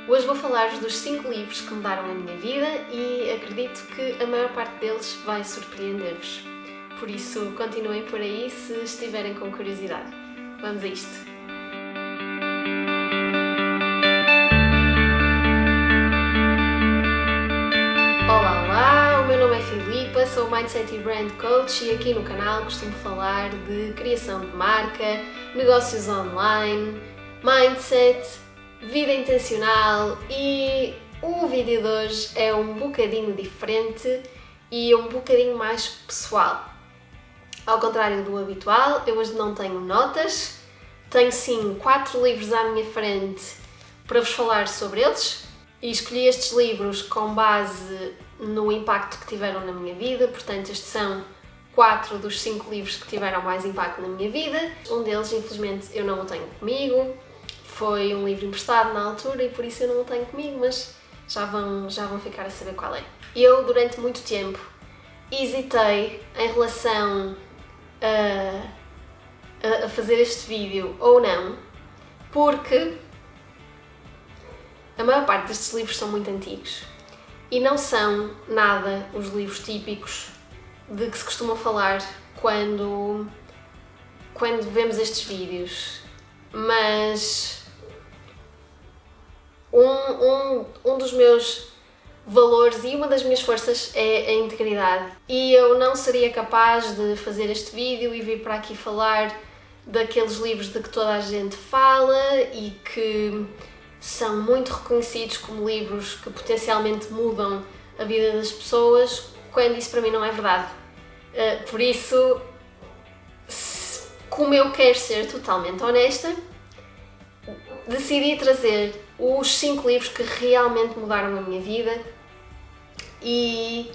Hoje vou falar-vos dos 5 livros que mudaram a minha vida e acredito que a maior parte deles vai surpreender-vos. Por isso, continuem por aí se estiverem com curiosidade. Vamos a isto! Olá, o meu nome é Filipa, sou Mindset e Brand Coach e aqui no canal costumo falar de criação de marca, negócios online, mindset, vida intencional e o vídeo de hoje é um bocadinho diferente e um bocadinho mais pessoal. Ao contrário do habitual, eu hoje não tenho notas, tenho sim 4 livros à minha frente para vos falar sobre eles e escolhi estes livros com base no impacto que tiveram na minha vida, portanto estes são 4 dos 5 livros que tiveram mais impacto na minha vida. Um deles, infelizmente, eu não o tenho comigo. Foi um livro emprestado na altura e por isso eu não o tenho comigo, mas já vão ficar a saber qual é. Eu, durante muito tempo, hesitei em relação a fazer este vídeo ou não, porque a maior parte destes livros são muito antigos e não são nada os livros típicos de que se costuma falar quando vemos estes vídeos, mas um dos meus valores e uma das minhas forças é a integridade. E eu não seria capaz de fazer este vídeo e vir para aqui falar daqueles livros de que toda a gente fala e que são muito reconhecidos como livros que potencialmente mudam a vida das pessoas, quando isso para mim não é verdade. Por isso, como eu quero ser totalmente honesta, decidi trazer os 5 livros que realmente mudaram a minha vida e,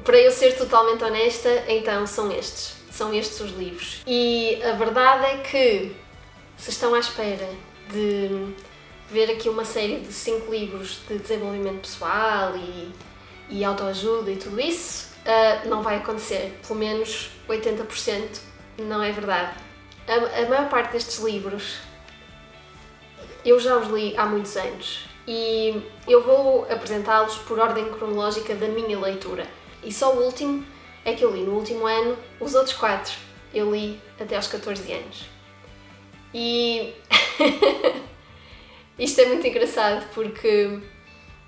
para eu ser totalmente honesta, então são estes os livros. E a verdade é que, se estão à espera de ver aqui uma série de 5 livros de desenvolvimento pessoal e autoajuda e tudo isso, não vai acontecer, pelo menos 80% não é verdade. A maior parte destes livros eu já os li há muitos anos e eu vou apresentá-los por ordem cronológica da minha leitura. E só o último é que eu li no último ano, os outros 4 eu li até aos 14 anos. E isto é muito engraçado porque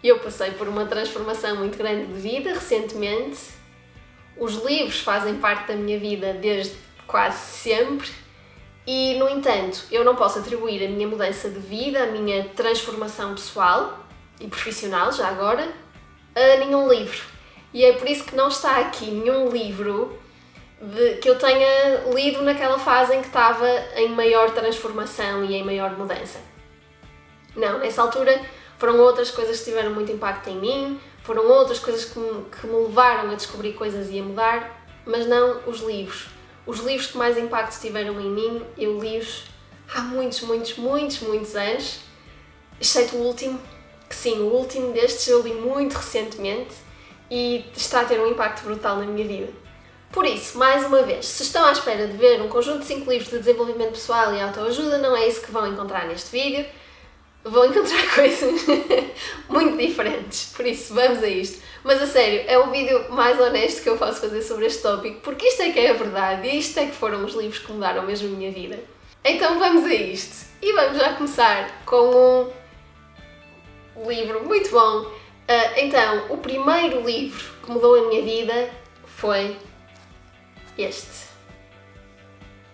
eu passei por uma transformação muito grande de vida recentemente. Os livros fazem parte da minha vida desde quase sempre. E, no entanto, eu não posso atribuir a minha mudança de vida, a minha transformação pessoal e profissional, já agora, a nenhum livro. E é por isso que não está aqui nenhum livro que eu tenha lido naquela fase em que estava em maior transformação e em maior mudança. Não, nessa altura foram outras coisas que tiveram muito impacto em mim, foram outras coisas que me levaram a descobrir coisas e a mudar, mas não os livros. Os livros que mais impacto tiveram em mim, eu li-os há muitos anos, exceto o último, que sim, o último destes eu li muito recentemente e está a ter um impacto brutal na minha vida. Por isso, mais uma vez, se estão à espera de ver um conjunto de 5 livros de desenvolvimento pessoal e autoajuda, não é isso que vão encontrar neste vídeo, vão encontrar coisas muito diferentes, por isso vamos a isto. Mas a sério, é o vídeo mais honesto que eu posso fazer sobre este tópico, porque isto é que é a verdade e isto é que foram os livros que mudaram mesmo a minha vida. Então vamos a isto e vamos já começar com um livro muito bom. Então, o primeiro livro que mudou a minha vida foi este,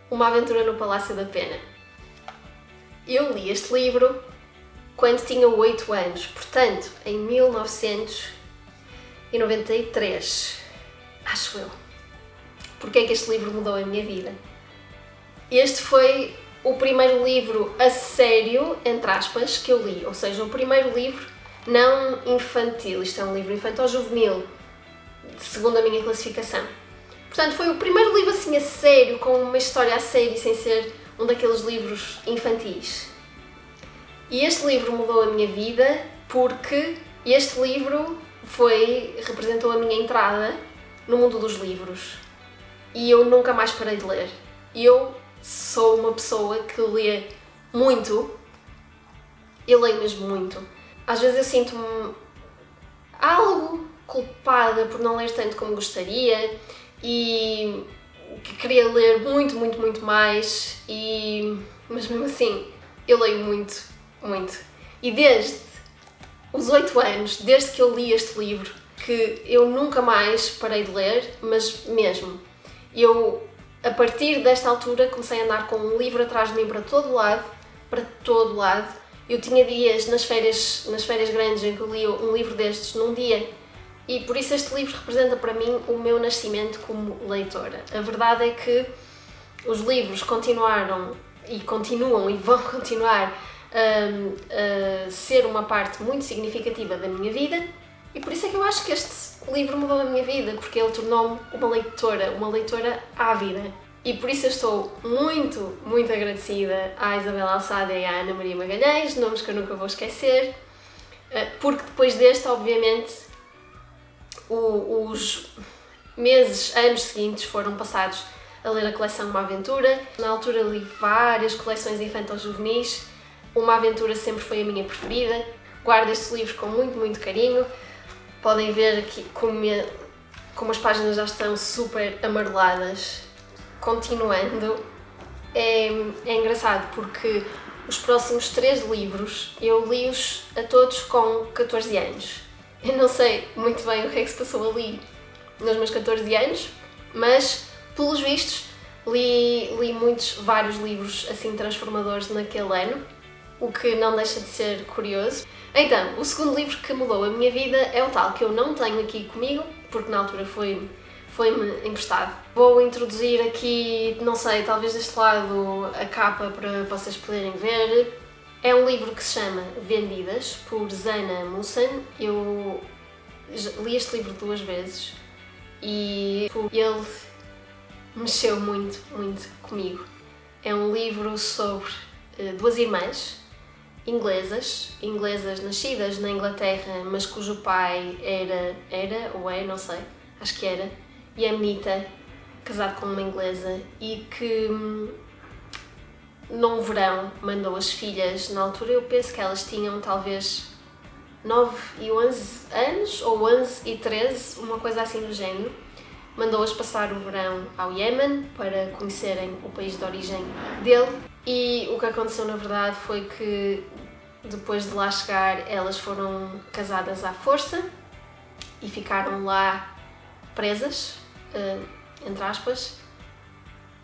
Uma Aventura no Palácio da Pena. Eu li este livro quando tinha 8 anos, portanto, em 1993, acho eu. Porque é que este livro mudou a minha vida? Este foi o primeiro livro a sério, entre aspas, que eu li, ou seja, o primeiro livro não infantil, isto é um livro infantil-juvenil, segundo a minha classificação. Portanto, foi o primeiro livro assim a sério, com uma história a sério, sem ser um daqueles livros infantis. E este livro mudou a minha vida porque este livro representou a minha entrada no mundo dos livros. E eu nunca mais parei de ler. Eu sou uma pessoa que lê muito Eu leio mesmo muito. Às vezes eu sinto-me algo culpada por não ler tanto como gostaria e que queria ler muito, muito, muito mais, mas mesmo assim eu leio muito, muito. E desde os 8 anos, desde que eu li este livro, que eu nunca mais parei de ler, mas mesmo. Eu, a partir desta altura, comecei a andar com um livro atrás de mim para todo lado, para todo lado. Eu tinha dias nas férias grandes em que eu li um livro destes num dia, e por isso este livro representa para mim o meu nascimento como leitora. A verdade é que os livros continuaram e continuam e vão continuar a ser uma parte muito significativa da minha vida, e por isso é que eu acho que este livro mudou a minha vida, porque ele tornou-me uma leitora ávida. E por isso eu estou muito, muito agradecida à Isabela Alçada e à Ana Maria Magalhães, nomes que eu nunca vou esquecer, porque depois deste, obviamente, os meses, anos seguintes foram passados a ler a coleção Uma Aventura. Na altura li várias coleções infantil-juvenis, Uma Aventura sempre foi a minha preferida. Guardo estes livros com muito, muito carinho. Podem ver aqui como as páginas já estão super amareladas. Continuando, é engraçado porque os próximos 3 livros eu li-os a todos com 14 anos. Eu não sei muito bem o que é que se passou ali nos meus 14 anos, mas, pelos vistos, li vários livros assim transformadores naquele ano, o que não deixa de ser curioso. Então, o segundo livro que mudou a minha vida é o tal que eu não tenho aqui comigo, porque na altura foi-me emprestado. Vou introduzir aqui, não sei, talvez deste lado a capa para vocês poderem ver. É um livro que se chama Vendidas, por Zana Mussen. Eu li este livro 2 vezes e ele mexeu muito, muito comigo. É um livro sobre 2 irmãs inglesas nascidas na Inglaterra, mas cujo pai era ou é, não sei, acho que era, iemenita, casado com uma inglesa, e que num verão mandou as filhas, na altura eu penso que elas tinham talvez 9 e 11 anos, ou 11 e 13, uma coisa assim do género, mandou-as passar o verão ao Iémen para conhecerem o país de origem dele. E o que aconteceu na verdade foi que depois de lá chegar elas foram casadas à força e ficaram lá presas, entre aspas,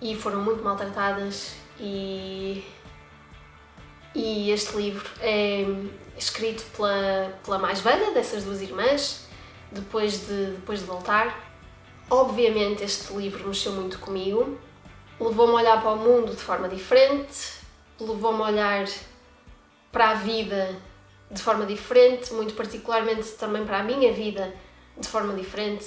e foram muito maltratadas. E este livro é escrito pela mais velha dessas 2 irmãs, depois de voltar. Obviamente este livro mexeu muito comigo, levou-me a olhar para o mundo de forma diferente, levou-me a olhar para a vida de forma diferente, muito particularmente também para a minha vida de forma diferente.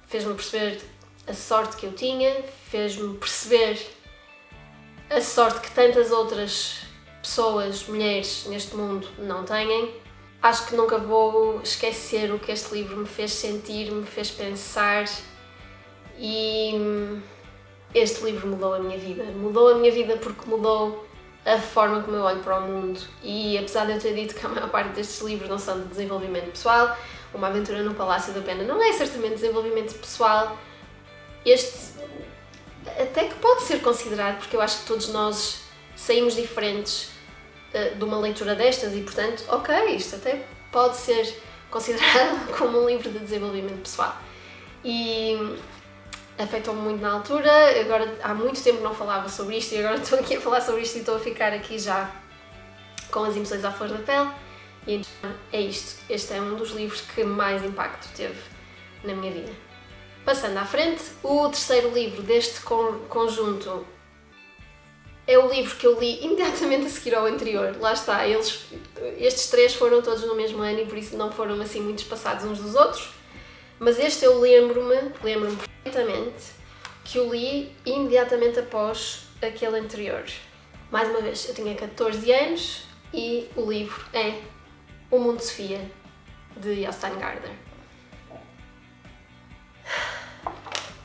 Fez-me perceber a sorte que eu tinha, fez-me perceber a sorte que tantas outras pessoas, mulheres neste mundo não têm. Acho que nunca vou esquecer o que este livro me fez sentir, me fez pensar, e este livro mudou a minha vida. Mudou a minha vida porque mudou a forma como eu olho para o mundo, e apesar de eu ter dito que a maior parte destes livros não são de desenvolvimento pessoal, Uma Aventura no Palácio da Pena não é certamente desenvolvimento pessoal, este até que pode ser considerado, porque eu acho que todos nós saímos diferentes de uma leitura destas e, portanto, ok, isto até pode ser considerado como um livro de desenvolvimento pessoal. E afetou-me muito na altura. Agora há muito tempo não falava sobre isto e agora estou aqui a falar sobre isto e estou a ficar aqui já com as emoções à flor da pele. E então é isto. Este é um dos livros que mais impacto teve na minha vida. Passando à frente, o terceiro livro deste conjunto é o livro que eu li imediatamente a seguir ao anterior. Lá está, estes 3 foram todos no mesmo ano e por isso não foram assim muito espaçados uns dos outros. Mas este eu lembro-me perfeitamente que o li imediatamente após aquele anterior. Mais uma vez, eu tinha 14 anos e o livro é O Mundo de Sofia, de Jostein Gaarder.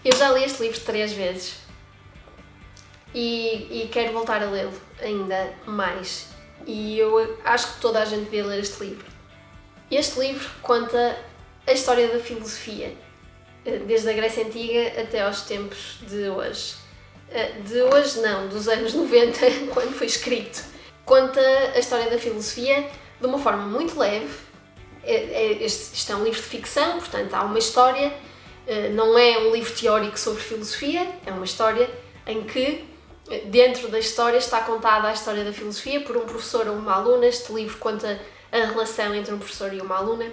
Eu já li este livro 3 vezes e quero voltar a lê-lo ainda mais. e eu acho que toda a gente devia ler este livro. Este livro conta a história da filosofia, desde a Grécia Antiga até aos tempos de hoje. De hoje não, dos anos 90, quando foi escrito. Conta a história da filosofia de uma forma muito leve. Isto é um livro de ficção, portanto há uma história, não é um livro teórico sobre filosofia, é uma história em que dentro da história está contada a história da filosofia por um professor ou uma aluna. Este livro conta a relação entre um professor e uma aluna.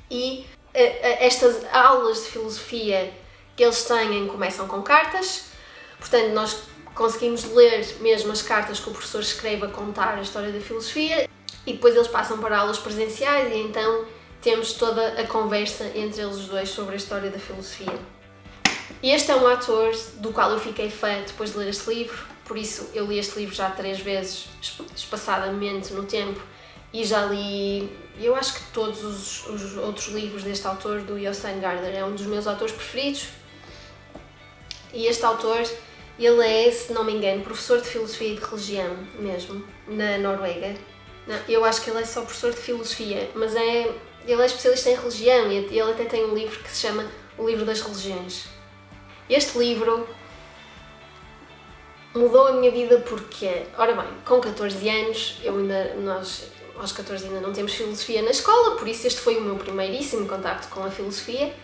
E estas aulas de filosofia que eles têm começam com cartas, portanto nós conseguimos ler mesmo as cartas que o professor escreve a contar a história da filosofia, e depois eles passam para aulas presenciais e então temos toda a conversa entre eles os dois sobre a história da filosofia. E este é um autor do qual eu fiquei fã depois de ler este livro, por isso eu li este livro já 3 vezes, espaçadamente no tempo, e já li, eu acho que todos os outros livros deste autor, do Jostein Gaarder. É um dos meus autores preferidos. E este autor, ele é, se não me engano, professor de filosofia e de religião mesmo, na Noruega. Não, eu acho que ele é só professor de filosofia, mas ele é especialista em religião e ele até tem um livro que se chama O Livro das Religiões. Este livro mudou a minha vida porque, ora bem, com 14 anos, nós aos 14 ainda não temos filosofia na escola, por isso este foi o meu primeiríssimo contacto com a filosofia,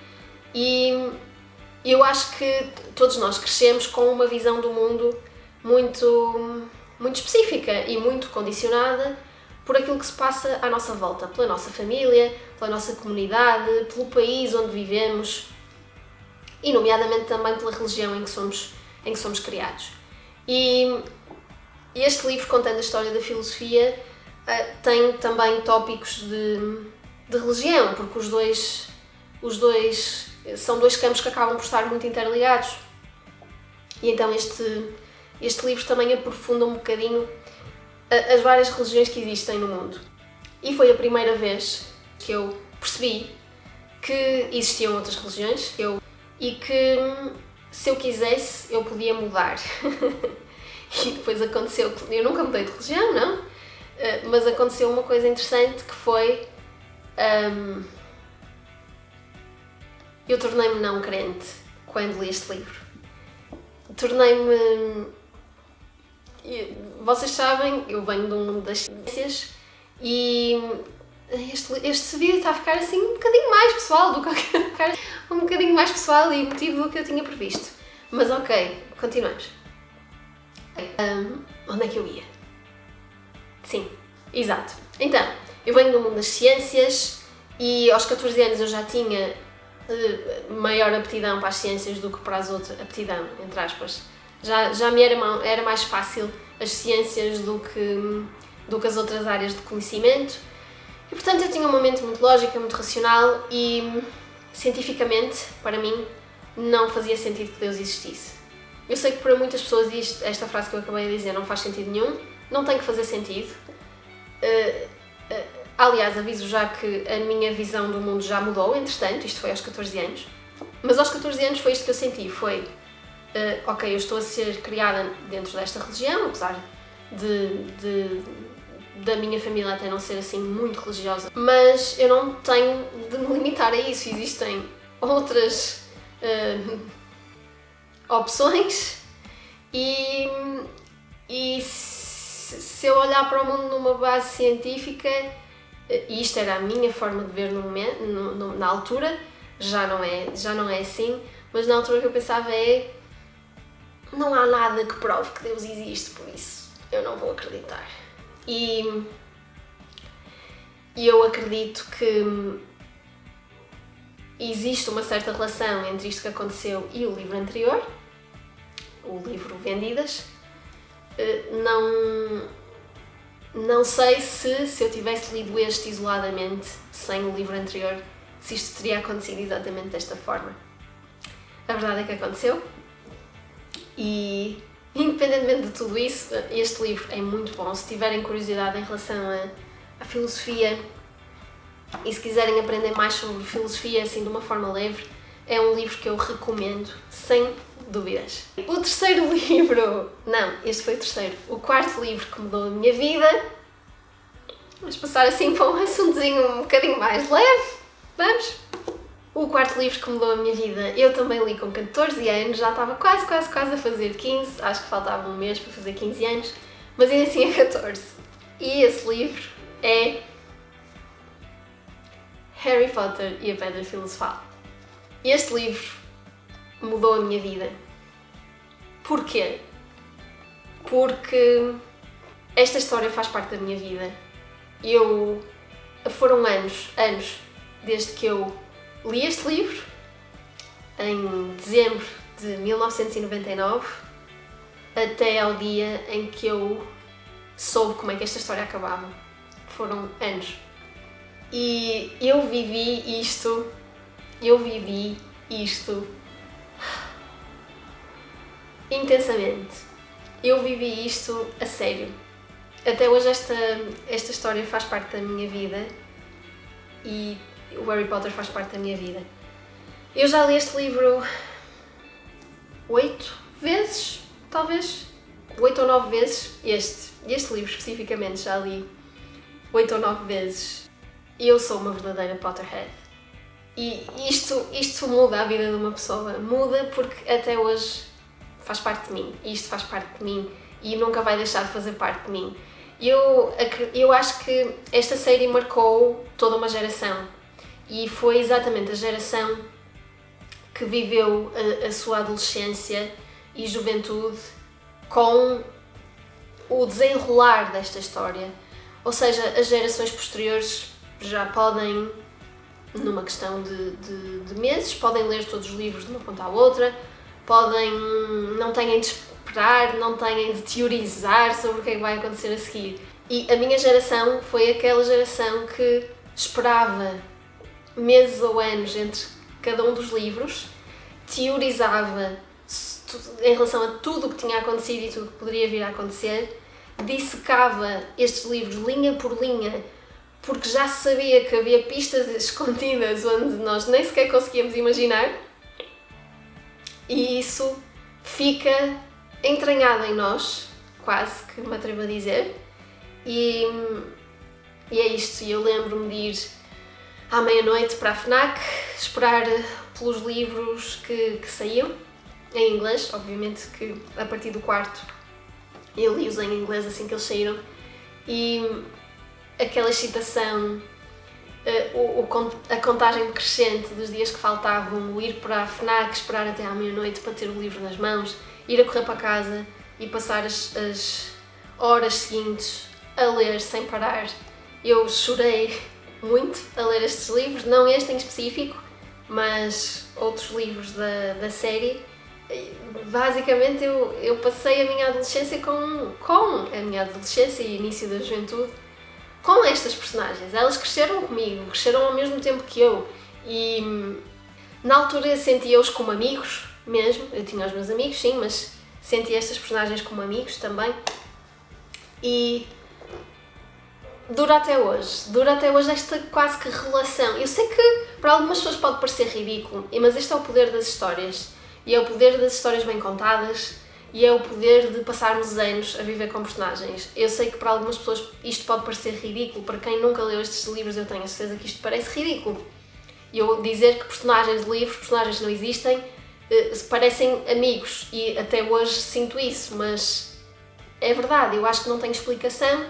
e eu acho que todos nós crescemos com uma visão do mundo muito específica e muito condicionada por aquilo que se passa à nossa volta, pela nossa família, pela nossa comunidade, pelo país onde vivemos e nomeadamente também pela religião em que somos criados. E este livro, contando a história da filosofia, tem também tópicos de religião, porque os dois são dois campos que acabam por estar muito interligados. E então este livro também aprofunda um bocadinho as várias religiões que existem no mundo. E foi a primeira vez que eu percebi que existiam outras religiões e que, se eu quisesse, eu podia mudar. E depois aconteceu, eu nunca mudei de religião, não? Mas aconteceu uma coisa interessante que foi... eu tornei-me não crente quando li este livro. Vocês sabem, eu venho do mundo das ciências e este vídeo está a ficar assim um bocadinho mais pessoal do que um bocadinho mais pessoal e emotivo do que eu tinha previsto. Mas ok, continuamos. Onde é que eu ia? Sim, exato. Então, eu venho do mundo das ciências e aos 14 anos eu já tinha maior aptidão para as ciências do que para as outras, aptidão, entre aspas. Já me era mais fácil as ciências do que as outras áreas de conhecimento, e portanto eu tinha uma mente muito lógica, muito racional, e cientificamente, para mim, não fazia sentido que Deus existisse. Eu sei que para muitas pessoas esta frase que eu acabei de dizer não faz sentido nenhum, não tem que fazer sentido. Aliás, aviso já que a minha visão do mundo já mudou, entretanto, isto foi aos 14 anos, mas aos 14 anos foi isto que eu senti, foi ok, eu estou a ser criada dentro desta religião, apesar da minha família até não ser assim muito religiosa, mas eu não tenho de me limitar a isso, existem outras opções e se eu olhar para o mundo numa base científica, e isto era a minha forma de ver no momento, na altura, já não é assim, mas na altura que eu pensava não há nada que prove que Deus existe, por isso eu não vou acreditar. E eu acredito que existe uma certa relação entre isto que aconteceu e o livro anterior, o livro Vendidas. Não sei se eu tivesse lido este isoladamente, sem o livro anterior, se isto teria acontecido exatamente desta forma. A verdade é que aconteceu. E, independentemente de tudo isso, este livro é muito bom. Se tiverem curiosidade em relação à filosofia e se quiserem aprender mais sobre filosofia assim de uma forma leve, é um livro que eu recomendo, sem dúvidas. O terceiro livro... Não, este foi o terceiro. O quarto livro que mudou a minha vida. Vamos passar assim para um assuntozinho um bocadinho mais leve. Vamos? O quarto livro que mudou a minha vida, eu também li com 14 anos, já estava quase a fazer 15, acho que faltava um mês para fazer 15 anos, mas ainda assim é 14. E esse livro é Harry Potter e a Pedra Filosofal. Este livro mudou a minha vida. Porquê? Porque esta história faz parte da minha vida. Foram anos desde que eu li este livro, em dezembro de 1999, até ao dia em que eu soube como é que esta história acabava. Foram anos. E eu vivi isto intensamente. Eu vivi isto a sério. Até hoje esta história faz parte da minha vida e o Harry Potter faz parte da minha vida. Eu já li este livro 8 vezes, talvez 8 ou 9 vezes. Este livro especificamente já li 8 ou 9 vezes. E eu sou uma verdadeira Potterhead. E isto muda a vida de uma pessoa. Muda porque até hoje faz parte de mim. Isto faz parte de mim e nunca vai deixar de fazer parte de mim. Eu acho que esta série marcou toda uma geração. E foi exatamente a geração que viveu a sua adolescência e juventude com o desenrolar desta história. Ou seja, as gerações posteriores já podem, numa questão de meses, podem ler todos os livros de uma ponta à outra, não têm de esperar, não têm de teorizar sobre o que é que vai acontecer a seguir. E a minha geração foi aquela geração que esperava meses ou anos entre cada um dos livros, teorizava em relação a tudo o que tinha acontecido e tudo o que poderia vir a acontecer, dissecava estes livros linha por linha, porque já sabia que havia pistas escondidas onde nós nem sequer conseguíamos imaginar, e isso fica entranhado em nós, quase que me atrevo a dizer, e é isto. Eu lembro-me de ir à meia-noite para a FNAC, esperar pelos livros que saíam, em inglês, obviamente que a partir do quarto eu li-os em inglês assim que eles saíram, e aquela excitação, a contagem decrescente dos dias que faltavam, o ir para a FNAC, esperar até à meia-noite para ter o livro nas mãos, ir a correr para casa e passar as horas seguintes a ler sem parar. Eu chorei muito a ler estes livros, não este em específico, mas outros livros da série. Basicamente eu passei a minha adolescência com a minha adolescência e início da juventude com estas personagens. Elas cresceram comigo, cresceram ao mesmo tempo que eu, e na altura sentia-os como amigos mesmo. Eu tinha os meus amigos, sim, mas sentia estas personagens como amigos também, e dura até hoje esta quase que relação. Eu sei que para algumas pessoas pode parecer ridículo, mas este é o poder das histórias, e é o poder das histórias bem contadas, e é o poder de passarmos anos a viver com personagens. Eu sei que para algumas pessoas isto pode parecer ridículo, para quem nunca leu estes livros eu tenho a certeza que isto parece ridículo. E eu dizer que personagens de livros, personagens não existem, parecem amigos, e até hoje sinto isso, mas é verdade, eu acho que não tem explicação,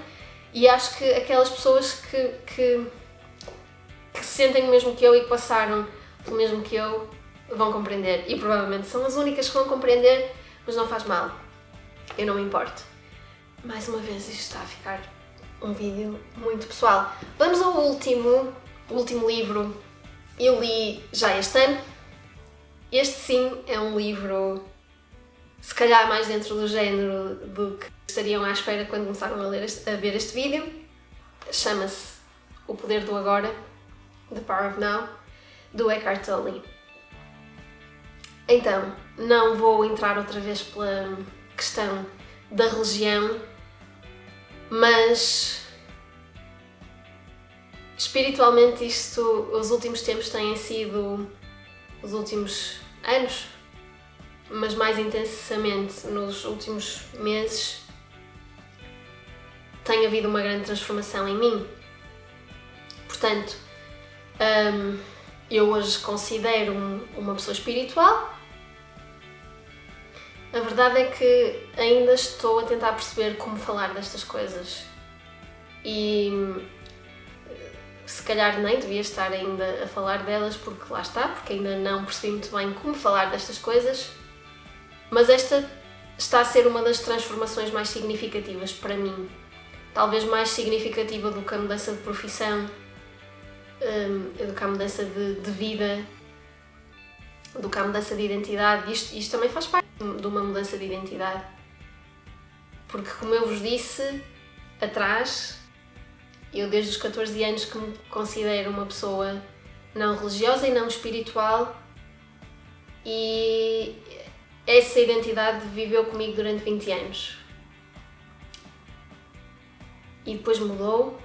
e acho que aquelas pessoas que sentem o mesmo que eu e que passaram pelo mesmo que eu vão compreender, e provavelmente são as únicas que vão compreender, mas não faz mal, eu não me importo. Mais uma vez isto está a ficar um vídeo muito pessoal. Vamos ao último livro. Eu li já este ano. Este sim é um livro, se calhar mais dentro do género do que estariam à espera quando começaram a ver este vídeo. Chama-se O Poder do Agora, The Power of Now, do Eckhart Tolle. Então, não vou entrar outra vez pela questão da religião, mas espiritualmente os últimos tempos têm sido os últimos anos, mas mais intensamente nos últimos meses, tem havido uma grande transformação em mim. Portanto, eu hoje considero-me uma pessoa espiritual. A verdade é que ainda estou a tentar perceber como falar destas coisas e se calhar nem devia estar ainda a falar delas, porque lá está, porque ainda não percebi muito bem como falar destas coisas, mas esta está a ser uma das transformações mais significativas para mim, talvez mais significativa do que a mudança de profissão, do que a mudança de vida, do que a mudança de identidade. Isto também faz parte de uma mudança de identidade, porque como eu vos disse atrás, eu desde os 14 anos que me considero uma pessoa não religiosa e não espiritual, e essa identidade viveu comigo durante 20 anos. E depois mudou,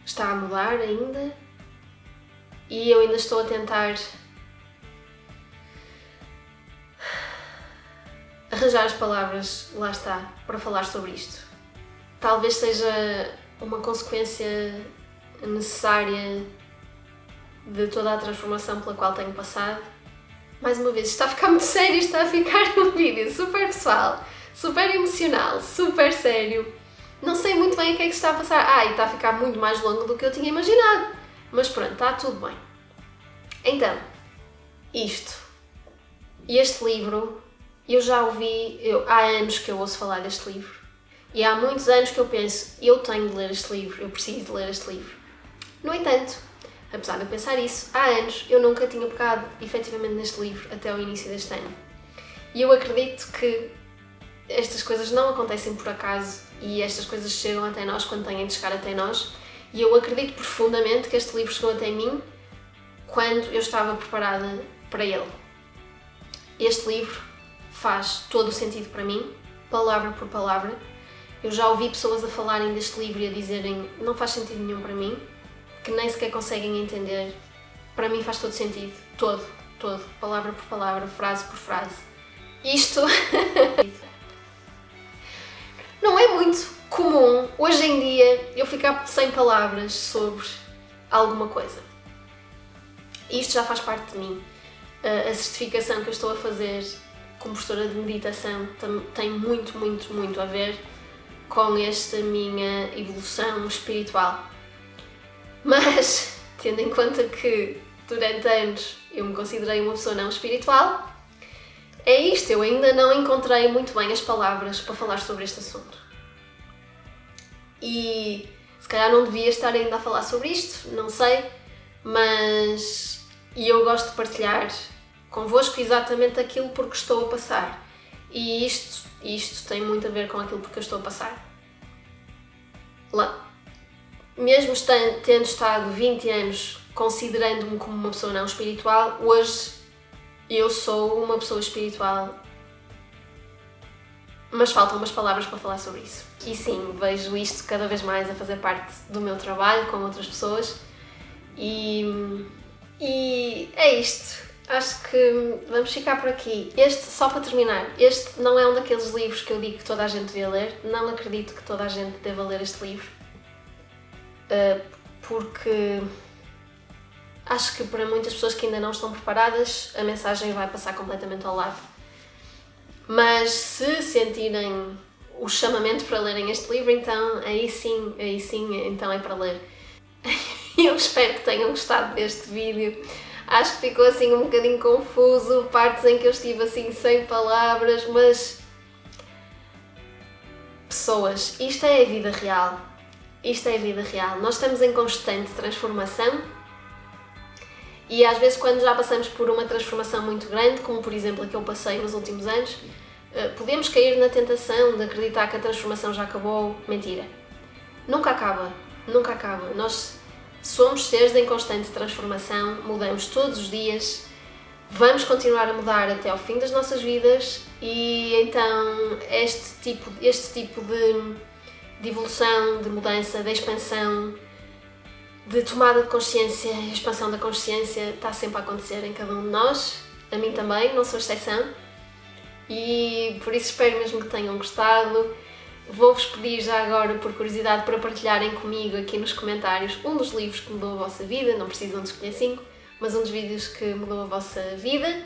está a mudar ainda, e eu ainda estou a tentar arranjar as palavras, lá está, para falar sobre isto. Talvez seja uma consequência necessária de toda a transformação pela qual tenho passado. Mais uma vez, está a ficar muito sério, está a ficar um vídeo super pessoal, super emocional, super sério. Não sei muito bem o que é que está a passar. E está a ficar muito mais longo do que eu tinha imaginado. Mas pronto, está tudo bem. Então, este livro, eu já ouvi, há anos que eu ouço falar deste livro. E há muitos anos que eu penso, eu tenho de ler este livro, eu preciso de ler este livro. No entanto, apesar de eu pensar isso, há anos eu nunca tinha pegado efetivamente neste livro até o início deste ano. E eu acredito que estas coisas não acontecem por acaso e estas coisas chegam até nós quando têm de chegar até nós. E eu acredito profundamente que este livro chegou até mim quando eu estava preparada para ele. Este livro faz todo o sentido para mim, palavra por palavra. Eu já ouvi pessoas a falarem deste livro e a dizerem não faz sentido nenhum para mim, que nem sequer conseguem entender. Para mim faz todo sentido, todo, palavra por palavra, frase por frase. Isto não é muito comum hoje em dia eu ficar sem palavras sobre alguma coisa. Isto já faz parte de mim. A certificação que eu estou a fazer como professora de meditação tem muito a ver com esta minha evolução espiritual. Mas, tendo em conta que durante anos eu me considerei uma pessoa não espiritual, é isto, eu ainda não encontrei muito bem as palavras para falar sobre este assunto. E se calhar não devia estar ainda a falar sobre isto, não sei, mas eu gosto de partilhar convosco exatamente aquilo porque estou a passar. E isto tem muito a ver com aquilo porque eu estou a passar. Mesmo tendo estado 20 anos considerando-me como uma pessoa não espiritual, hoje eu sou uma pessoa espiritual, mas faltam umas palavras para falar sobre isso. E sim, vejo isto cada vez mais a fazer parte do meu trabalho com outras pessoas e é isto. Acho que vamos ficar por aqui. Só para terminar, este não é um daqueles livros que eu digo que toda a gente devia ler. Não acredito que toda a gente deva ler este livro. Porque acho que para muitas pessoas que ainda não estão preparadas, a mensagem vai passar completamente ao lado. Mas se sentirem o chamamento para lerem este livro, então aí sim, então é para ler. Eu espero que tenham gostado deste vídeo. Acho que ficou assim um bocadinho confuso, partes em que eu estive assim sem palavras, mas pessoas, isto é a vida real. Isto é a vida real. Nós estamos em constante transformação e às vezes quando já passamos por uma transformação muito grande, como por exemplo a que eu passei nos últimos anos, podemos cair na tentação de acreditar que a transformação já acabou. Mentira. Nunca acaba. Nunca acaba. Nós somos seres em constante transformação, mudamos todos os dias, vamos continuar a mudar até ao fim das nossas vidas e então este tipo de evolução, de mudança, de expansão, de tomada de consciência e expansão da consciência está sempre a acontecer em cada um de nós, a mim também, não sou exceção, e por isso espero mesmo que tenham gostado. Vou-vos pedir já agora, por curiosidade, para partilharem comigo aqui nos comentários um dos livros que mudou a vossa vida, não precisam de escolher 5, mas um dos vídeos que mudou a vossa vida.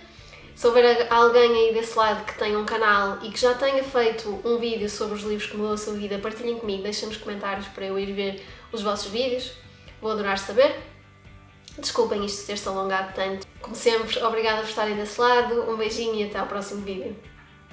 Se houver alguém aí desse lado que tenha um canal e que já tenha feito um vídeo sobre os livros que mudou a sua vida, partilhem comigo, deixem nos comentários para eu ir ver os vossos vídeos, vou adorar saber. Desculpem isto ter-se alongado tanto. Como sempre, obrigada por estarem desse lado, um beijinho e até ao próximo vídeo.